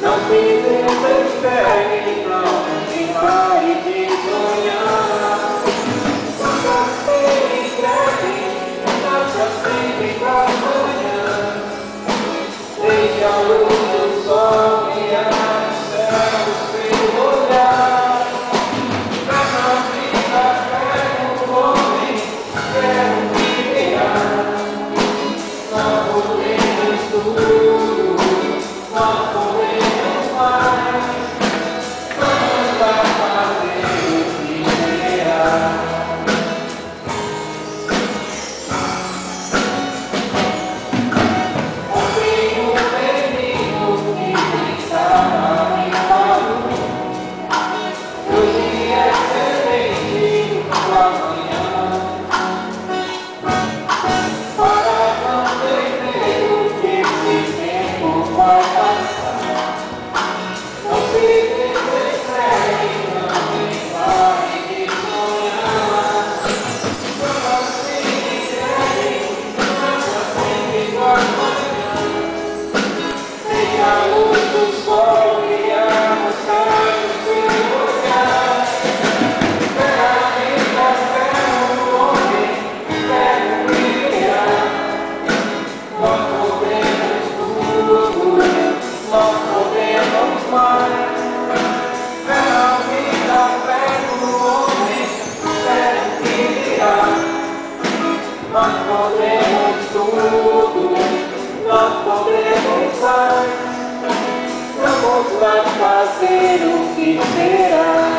Não se desespere, não pare de sonhar. Você escreve, nasce sempre pra amanhã. Deixe a luz do sol guiar o céu do seu olhar. Nessa vida quero um homem, quero me guiar. Nós podemos tudo, nós podemos mais. Vamos lá fazer o que será. Ontem um menino que estava me falando. Hoje é semente do amanhã. Para não perder que esse tempo vai passar. Não se desespere, não pare de sonhar. Não se entregue, nasça sempre do amanhã. Deixe a luz do sol guiar o céu do seu olhar. Terra vida, quero um homem, quero me guiar. Nós podemos tudo, nós podemos mais. Terra vida, quero um homem, quero me guiar. Nós podemos tudo, nós podemos mais. Vamos lá fazer o que será.